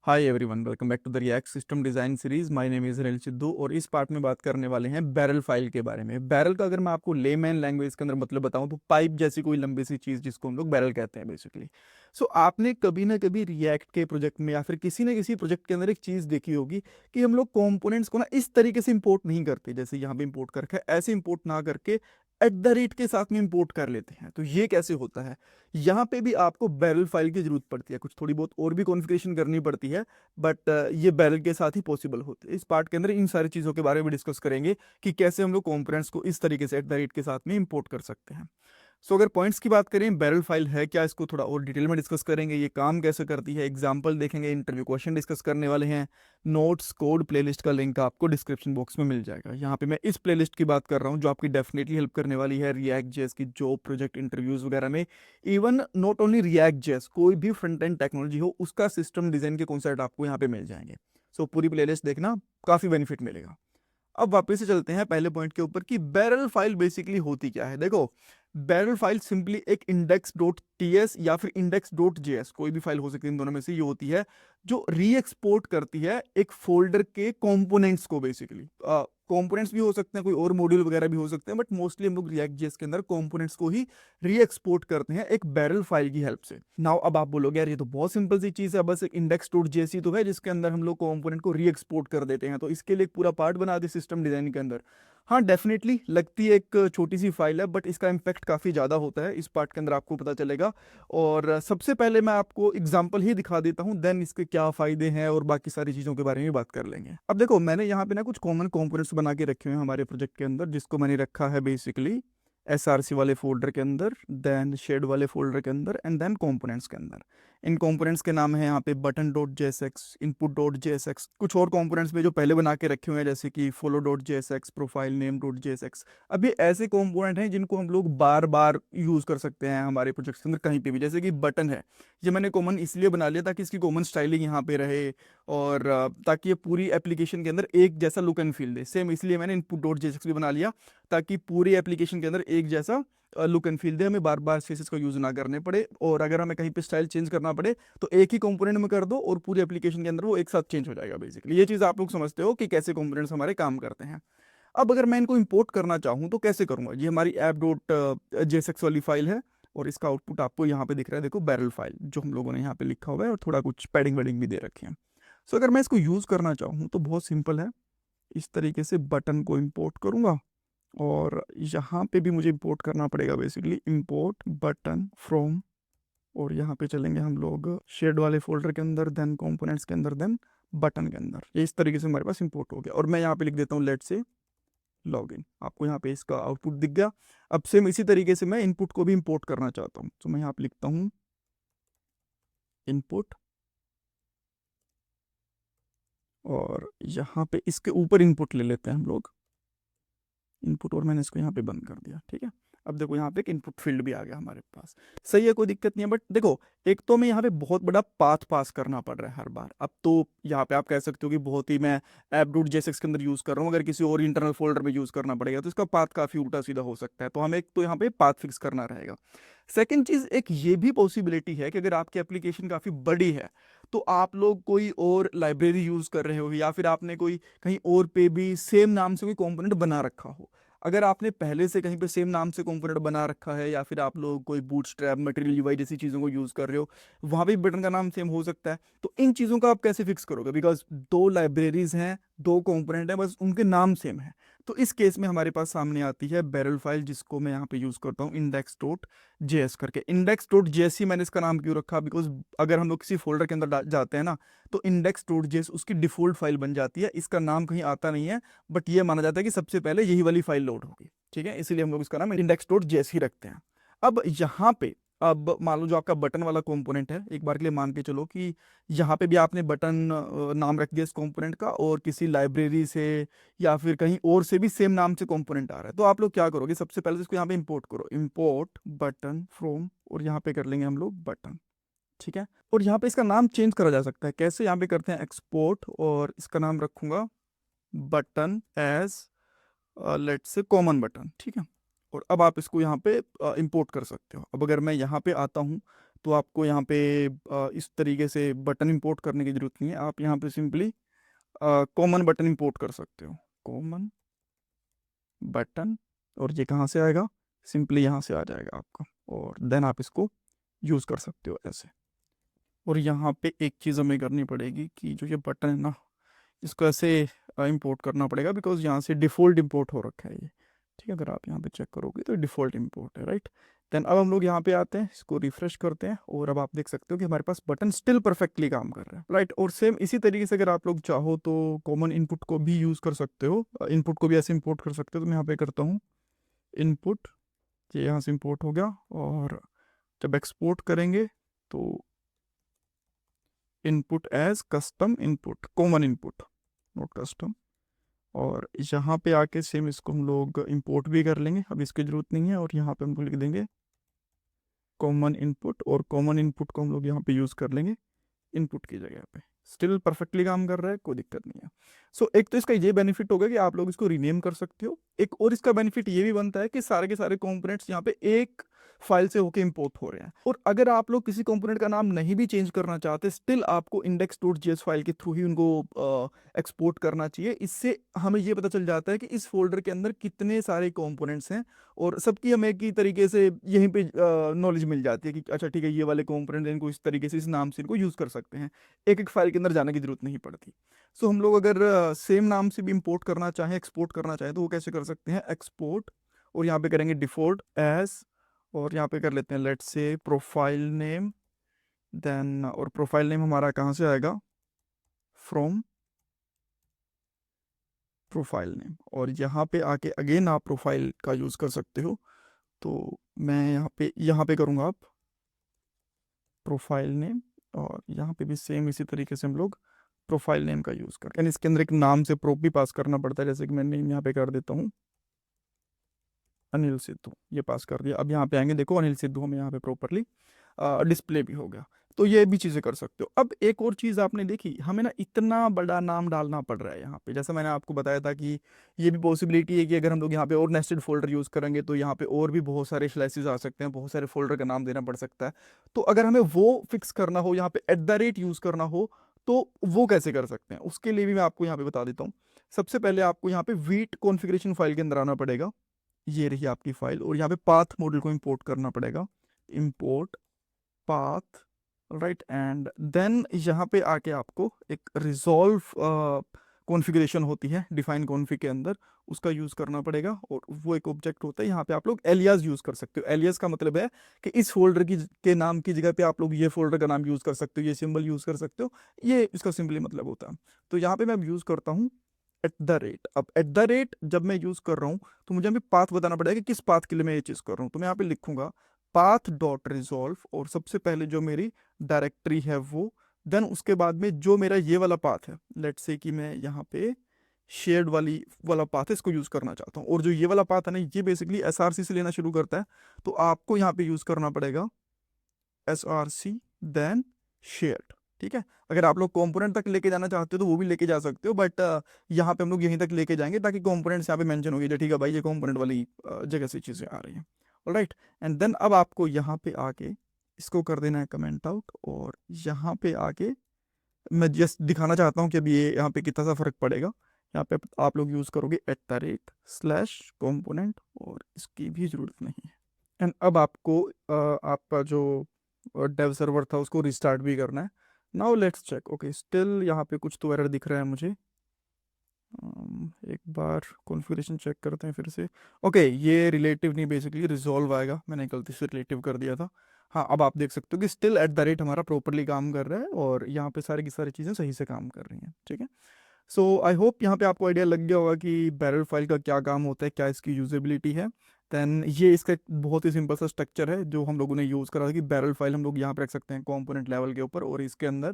Hi everyone, welcome back to the react system design series. My name is Ranil Sidhu और इस part में बात करने वाले हैं बैरल फाइल के बारे में। बैरल का अगर मैं आपको लेमैन लैंग्वेज के अंदर मतलब बताऊं तो पाइप जैसी कोई लंबी सी चीज़ जिसको हम लोग बैरल कहते हैं बेसिकली। सो आपने कभी ना कभी रिएक्ट के प्रोजेक्ट में या फिर किसी न किसी प्रोजेक्ट के अंदर एक चीज़ देखी होगी कि हम लोग कंपोनेंट्स को ना इस तरीके से इंपोर्ट नहीं करते, जैसे यहाँ पे इंपोर्ट कर रखा है ऐसे इंपोर्ट ना करके एट द रेट के साथ में इंपोर्ट कर लेते हैं। तो ये कैसे होता है? यहाँ पे भी आपको बैरल फाइल की जरूरत पड़ती है, कुछ थोड़ी बहुत और भी कॉन्फ़िगरेशन करनी पड़ती है, बट ये बैरल के साथ ही पॉसिबल होते हैं। इस पार्ट के अंदर इन सारी चीज़ों के बारे में डिस्कस करेंगे कि कैसे हम लोग कंपोनेंट्स को इस तरीके से एट द रेट के साथ में इंपोर्ट कर सकते हैं। सो अगर पॉइंट्स की बात करें, बैरल फाइल है क्या, इसको थोड़ा और डिटेल में डिस्कस करेंगे, ये काम कैसे करती है, एग्जांपल देखेंगे, इंटरव्यू क्वेश्चन डिस्कस करने वाले हैं। नोट्स कोड प्लेलिस्ट का लिंक आपको डिस्क्रिप्शन बॉक्स में मिल जाएगा। यहाँ पे मैं इस प्लेलिस्ट की बात कर रहा हूँ जो आपकी डेफिनेटली हेल्प करने वाली है रिएक्ट जेएस की जॉब प्रोजेक्ट इंटरव्यूज वगैरह में। Even not only react JS, कोई भी फ्रंट एंड टेक्नोलॉजी हो उसका सिस्टम डिजाइन के कॉन्सेप्ट आपको यहाँ पे मिल जाएंगे। सो पूरी प्लेलिस्ट देखना, काफी बेनिफिट मिलेगा। अब वापस से चलते हैं पहले पॉइंट के ऊपर कि बैरल फाइल बेसिकली होती क्या है। देखो, बैरल फाइल सिंपली एक इंडेक्स डॉट टीएस या फिर इंडेक्स डॉट जेएस, कोई भी फाइल हो सकती है इन दोनों में से, ये होती है जो री एक्सपोर्ट करती है एक फोल्डर के कंपोनेंट्स को। बेसिकली कंपोनेंट्स भी हो सकते हैं, कोई और मॉड्यूल वगैरह भी हो सकते हैं, बट मोस्टली हम लोग रिएक्ट जेएस के अंदर कंपोनेंट्स को ही री एक्सपोर्ट करते हैं एक बैरल फाइल की हेल्प से। नाउ अब आप बोलोगे यार ये तो बहुत सिंपल सी चीज है, बस एक इंडेक्स डॉट जेएस ही तो है जिसके अंदर हम लोग कंपोनेंट को री एक्सपोर्ट कर देते हैं, तो इसके लिए एक पूरा पार्ट बना दे सिस्टम डिजाइन के अंदर। हाँ डेफिनेटली लगती है एक छोटी सी फाइल है, बट इसका इम्पैक्ट काफ़ी ज़्यादा होता है, इस पार्ट के अंदर आपको पता चलेगा। और सबसे पहले मैं आपको एग्जांपल ही दिखा देता हूँ, देन इसके क्या फ़ायदे हैं और बाकी सारी चीज़ों के बारे में बात कर लेंगे। अब देखो, मैंने यहाँ पे ना कुछ कॉमन कंपोनेंट्स बना के रखे हुए हैं हमारे प्रोजेक्ट के अंदर, जिसको मैंने रखा है बेसिकली एसआरसी वाले फोल्डर के अंदर, देन शेड वाले फोल्डर के अंदर, एंड देन कंपोनेंट्स के अंदर। इन कंपोनेंट्स के नाम है यहाँ पे button dot JSX, input dot JSX, कुछ और कंपोनेंट्स में जो पहले बना के रखे हुए हैं जैसे कि follow dot JSX, profile name dot JSX. अब ये ऐसे कंपोनेंट हैं जिनको हम लोग बार बार यूज कर सकते हैं हमारे प्रोजेक्ट्स के अंदर कहीं पे भी। जैसे कि बटन है, ये मैंने कॉमन इसलिए बना लिया ताकि इसकी कॉमन स्टाइलिंग यहाँ पे रहे और ताकि ये पूरी एप्लीकेशन के अंदर एक जैसा look and feel they. Same इसलिए मैंने इनपुट डॉट जेएसएक्स भी बना लिया ताकि पूरी एप्लीकेशन के अंदर एक जैसा लुक एंड फील दे, हमें बार बार स्पेसेस का यूज ना करने पड़े, और अगर हमें कहीं पे स्टाइल चेंज करना पड़े तो एक ही कंपोनेंट में कर दो और पूरी एप्लीकेशन के अंदर वो एक साथ चेंज हो जाएगा। बेसिकली ये चीज़ आप लोग समझते हो कि कैसे कंपोनेंट्स हमारे काम करते हैं। अब अगर मैं इनको इंपोर्ट करना चाहूँ तो कैसे करूँगा? ये हमारी ऐप डॉट जेएसएक्स वाली फाइल है और इसका आउटपुट आपको यहाँ पे दिख रहा है, देखो बैरल फाइल जो हम लोगों ने यहाँ पे लिखा हुआ है, और थोड़ा कुछ पैडिंग वेडिंग भी दे रखे हैं। सो अगर मैं इसको यूज़ करना चाहूँ तो बहुत सिंपल है, इस तरीके से बटन को इंपोर्ट करूँगा और यहाँ पे भी मुझे इंपोर्ट करना पड़ेगा, बेसिकली इंपोर्ट बटन फ्रॉम, और यहाँ पे चलेंगे हम लोग शेड वाले फोल्डर के अंदर, देन कंपोनेंट्स के अंदर, देन बटन के अंदर। ये इस तरीके से हमारे पास इंपोर्ट हो गया और मैं यहाँ पे लिख देता हूँ लेट से लॉगिन। आपको यहाँ पे इसका आउटपुट दिख गया। अब सेम इसी तरीके से मैं इनपुट को भी इंपोर्ट करना चाहता हूँ, तो मैं यहाँ पे लिखता हूँ इनपुट, और यहाँ पे इसके ऊपर इनपुट ले लेते हैं हम लोग इनपुट, और मैंने इसको यहाँ पे बंद कर दिया। ठीक है, अब देखो यहाँ पे एक इनपुट फील्ड भी आ गया हमारे पास। सही है, कोई दिक्कत नहीं है, बट देखो एक तो मैं यहाँ पे बहुत बड़ा पाथ पास करना पड़ रहा है हर बार। अब तो यहाँ पे आप कह सकते हो कि बहुत ही मैं ऐप डॉट जेएसएक्स के अंदर यूज कर रहा हूँ, अगर किसी और इंटरनल फोल्डर में यूज करना पड़ेगा तो इसका पाथ काफी उल्टा सीधा हो सकता है, तो हमें एक तो यहाँ पे पाथ फिक्स करना रहेगा। सेकेंड चीज, एक ये भी पॉसिबिलिटी है कि अगर आपकी एप्लीकेशन काफी बड़ी है तो आप लोग कोई और लाइब्रेरी यूज कर रहे हो या फिर आपने कोई कहीं और पे भी सेम नाम से कोई कंपोनेंट बना रखा हो। अगर आपने पहले से कहीं पे सेम नाम से कंपोनेंट बना रखा है या फिर आप लोग कोई बूटस्ट्रैप, मटेरियल यूआई जैसी चीज़ों को यूज़ कर रहे हो, वहाँ भी बटन का नाम सेम हो सकता है। तो इन चीज़ों का आप कैसे फिक्स करोगे? बिकॉज दो लाइब्रेरीज हैं, दो कंपोनेंट हैं, बस उनके नाम सेम है। तो इस केस में हमारे पास सामने आती है बैरल फाइल, जिसको मैं यहाँ पे यूज़ करता हूँ इंडेक्स डॉट जेएस करके। इंडेक्स डॉट जेएस ही मैंने इसका नाम क्यों रखा? बिकॉज अगर हम लोग किसी फोल्डर के अंदर जाते हैं ना, तो इंडेक्स डॉट जेएस उसकी डिफॉल्ट फाइल बन जाती है, इसका नाम कहीं आता नहीं है, बट ये माना जाता है कि सबसे पहले यही वाली फाइल लोड होगी। ठीक है, इसीलिए हम लोग इसका नाम इंडेक्स डॉट जेएस ही रखते हैं। अब यहाँ पे, अब मान लो जो आपका बटन वाला कंपोनेंट है, एक बार के लिए मान के चलो कि यहाँ पे भी आपने बटन नाम रख दिया इस कंपोनेंट का, और किसी लाइब्रेरी से या फिर कहीं और से भी सेम नाम से कंपोनेंट आ रहा है, तो आप लोग क्या करोगे? सबसे पहले तो इसको यहाँ पे इंपोर्ट करो, इंपोर्ट बटन फ्रॉम, और यहाँ पे कर लेंगे हम लोग बटन। ठीक है, और यहाँ पे इसका नाम चेंज करा जा सकता है, कैसे? यहाँ पे करते हैं एक्सपोर्ट, और इसका नाम रखूंगा button as let's say common button. ठीक है, और अब आप इसको यहाँ पे इंपोर्ट कर सकते हो। अब अगर मैं यहाँ पे आता हूँ तो आपको यहाँ पे इस तरीके से बटन इंपोर्ट करने की जरूरत नहीं है। आप यहाँ पे सिंपली कॉमन बटन इंपोर्ट कर सकते हो, कॉमन बटन, और ये कहाँ से आएगा, सिंपली यहाँ से आ जाएगा आपका, और देन आप इसको यूज़ कर सकते हो ऐसे। और यहाँ पे एक चीज़ हमें करनी पड़ेगी कि जो ये बटन है ना, इसको ऐसे इंपोर्ट करना पड़ेगा, बिकॉज यहाँ से डिफ़ॉल्ट इंपोर्ट हो रखा है ये। ठीक है, अगर आप यहाँ पे चेक करोगे तो डिफ़ॉल्ट इंपोर्ट है, राइट। देन अब हम लोग यहाँ पे आते हैं, इसको रिफ्रेश करते हैं, और अब आप देख सकते हो कि हमारे पास बटन स्टिल परफेक्टली काम कर रहा है, राइट। और सेम इसी तरीके से अगर आप लोग चाहो तो कॉमन इनपुट को भी यूज़ कर सकते हो, इनपुट को भी ऐसे इंपोर्ट कर सकते हो। तो मैं यहाँ पे करता हूँ इनपुट, ये यहाँ से इंपोर्ट हो गया, और जब एक्सपोर्ट करेंगे तो input as custom input, common input, note custom. और यहाँ पे आके सेम इसको हम लोग इंपोर्ट भी कर लेंगे, अब इसकी ज़रूरत नहीं है। और यहाँ पे हम लोग लिख देंगे कॉमन इनपुट, और कॉमन इनपुट को हम लोग यहाँ पे यूज़ कर लेंगे इनपुट की जगह पे। स्टिल परफेक्टली काम कर रहा है, कोई दिक्कत नहीं है। सो एक तो इसका ये बेनिफिट होगा कि आप लोग इसको रीनेम कर सकते हो। एक और इसका बेनिफिट ये भी बनता है कि सारे के सारे कंपोनेंट्स यहाँ पे एक फाइल से होके इंपोर्ट हो रहे हैं। और अगर आप लोग किसी कंपोनेंट का नाम नहीं भी चेंज करना चाहते, स्टिल आपको index.js फाइल के थ्रू ही उनको एक्सपोर्ट करना चाहिए। इससे हमें ये पता चल जाता है कि इस फोल्डर के अंदर कितने सारे कंपोनेंट्स हैं, और सबकी हमें एक ही तरीके से यहीं पे नॉलेज मिल जाती है कि अच्छा ठीक है, ये वाले कंपोनेंट इनको इस तरीके से, इस नाम से इनको यूज़ कर सकते हैं। एक एक फाइल के अंदर जाने की जरूरत नहीं पड़ती। सो हम लोग अगर सेम नाम से भी इंपोर्ट करना चाहें, एक्सपोर्ट करना चाहें, तो वो कैसे कर सकते हैं, एक्सपोर्ट, और यहाँ पे करेंगे डिफॉल्ट एज, और यहाँ पे कर लेते हैं let's say profile name, then और प्रोफाइल नेम हमारा कहाँ से आएगा, फ्रॉम प्रोफाइल नेम। और यहाँ पे आके अगेन आप प्रोफाइल का यूज़ कर सकते हो। तो मैं यहाँ पे करूँगा आप प्रोफाइल नेम, और यहाँ पे भी सेम इसी तरीके से हम लोग प्रोफाइल नेम का यूज़ करते हैं। इसके अंदर एक नाम से प्रोप भी पास करना पड़ता है, जैसे कि मैं नेम यहाँ पे कर देता हूँ अनिल सिद्धू, ये पास कर दिया। अब यहाँ पे आएंगे, देखो अनिल सिद्धू हमें यहाँ पे प्रॉपरली डिस्प्ले भी हो गया। तो ये भी चीज़ें कर सकते हो। अब एक और चीज़ आपने देखी, हमें ना इतना बड़ा नाम डालना पड़ रहा है यहाँ पे, जैसा मैंने आपको बताया था कि ये भी पॉसिबिलिटी है कि अगर हम लोग यहाँ पे और नेस्टेड फोल्डर यूज़ करेंगे तो यहाँ पे और भी बहुत सारे स्लाइसेस आ सकते हैं, बहुत सारे फोल्डर का नाम देना पड़ सकता है। तो अगर हमें वो फिक्स करना हो, यहाँ पे @ यूज़ करना हो, तो वो कैसे कर सकते हैं, उसके लिए भी मैं आपको यहाँ पे बता देता हूँ। सबसे पहले आपको यहाँ पे वीट कॉन्फ़िगरेशन फाइल के अंदर आना पड़ेगा, ये रही आपकी फाइल, और यहाँ पे पाथ मॉडल को इंपोर्ट करना पड़ेगा, import path, right. And then यहाँ पे आके आपको एक रिजॉल्व कॉन्फ़िगरेशन होती है डिफाइन कॉन्फ़िग के अंदर, उसका यूज़ करना पड़ेगा। और वो एक ऑब्जेक्ट होता है, यहाँ पे आप लोग एलियास यूज़ कर सकते हो। एलियास का मतलब है कि इस फोल्डर की के नाम की जगह पे आप लोग ये फोल्डर का नाम यूज़ कर सकते हो, ये सिंबल यूज़ कर सकते हो, ये इसका सिंपली मतलब होता है। तो यहाँ पे मैं यूज़ करता हूँ @। अब @ जब मैं यूज़ कर रहा हूँ तो मुझे अभी पाथ बताना पड़ेगा कि किस पाथ के लिए मैं ये चीज़ कर रहा हूँ। तो मैं यहाँ पे लिखूंगा पाथ डॉट रिजॉल्व, और सबसे पहले जो मेरी डायरेक्टरी है वो, देन उसके बाद में जो मेरा ये वाला पाथ है, लेट्स से कि मैं यहाँ पे शेयर्ड वाला पाथ है, इसको यूज़ करना चाहता हूँ। और जो ये वाला पाथ है ना, ये बेसिकली SRC से लेना शुरू करता है, तो आपको यहाँ पे यूज़ करना पड़ेगा SRC देन शेयर्ड। ठीक है, अगर आप लोग कंपोनेंट तक लेके जाना चाहते हो तो वो भी लेके जा सकते हो, बट यहाँ पे हम लोग यहीं तक लेके जाएंगे ताकि कंपोनेंट्स यहाँ पे मेंशन हो गए, ठीक है भाई ये कंपोनेंट वाली जगह से चीज़ें आ रही हैं, ऑलराइट। एंड देन अब आपको यहाँ पे आके इसको कर देना है कमेंट आउट, और यहाँ पे आके मैं जस्ट दिखाना चाहता हूँ कि अभी ये यहाँ पे कितना सा फर्क पड़ेगा। यहाँ पे आप लोग यूज़ करोगे @/component, और इसकी भी ज़रूरत नहीं है। एंड अब आपको आपका जो डेव सर्वर था उसको रिस्टार्ट भी करना है। Now let's check, okay still यहाँ पे कुछ तो एरर दिख रहा है मुझे। एक बार कॉन्फ़िगरेशन चेक करते हैं फिर से। ओके ये रिलेटिव नहीं, बेसिकली रिजॉल्व आएगा, मैंने गलती से रिलेटिव कर दिया था। हाँ अब आप देख सकते हो कि स्टिल @ हमारा प्रॉपरली काम कर रहा है, और यहाँ पे सारी की सारी चीज़ें सही से काम कर रही हैं, ठीक है। सो आई होप यहाँ पे आपको आइडिया लग गया होगा कि बैरल फाइल का क्या काम होता है, क्या इसकी यूजेबिलिटी है। देन ये इसका एक बहुत ही सिंपल सा स्ट्रक्चर है जो हम लोगों ने यूज़ करा था कि बैरल फाइल हम लोग यहाँ पे रख सकते हैं कंपोनेंट लेवल के ऊपर, और इसके अंदर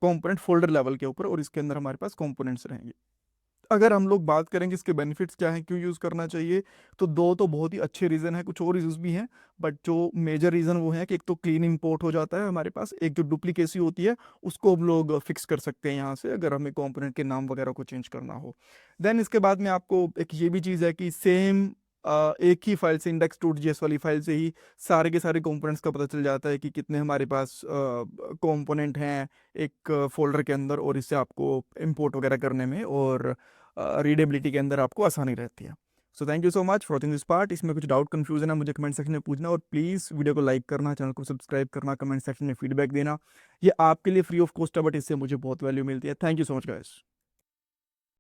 कंपोनेंट फोल्डर लेवल के ऊपर, और इसके अंदर हमारे पास कंपोनेंट्स रहेंगे। अगर हम लोग बात करेंगे इसके बेनिफिट्स क्या हैं, क्यों यूज़ करना चाहिए, तो दो तो बहुत ही अच्छे रीज़न है, कुछ और रीजंस भी हैं, बट जो मेजर रीज़न वो है कि एक तो क्लीन इंपोर्ट हो जाता है हमारे पास, एक जो डुप्लीकेसी होती है उसको हम लोग फिक्स कर सकते हैं यहाँ से अगर हमें कंपोनेंट के नाम वगैरह को चेंज करना हो। देन इसके बाद में आपको एक ये भी चीज़ है कि सेम एक ही फाइल से index.js वाली फाइल से ही सारे के सारे कंपोनेंट्स का पता चल जाता है कि कितने हमारे पास कंपोनेंट हैं एक फोल्डर के अंदर, और इससे आपको इंपोर्ट वगैरह करने में और रीडेबिलिटी के अंदर आपको आसानी रहती है। So thank you so much for watching this part. इसमें कुछ डाउट कंफ्यूजन है मुझे कमेंट सेक्शन में पूछना, और प्लीज़ वीडियो को लाइक करना, चैनल को सब्सक्राइब करना, कमेंट सेक्शन में फीडबैक देना। ये आपके लिए फ्री ऑफ कॉस्ट है, बट इससे मुझे बहुत वैल्यू मिलती है। Thank you so much guys.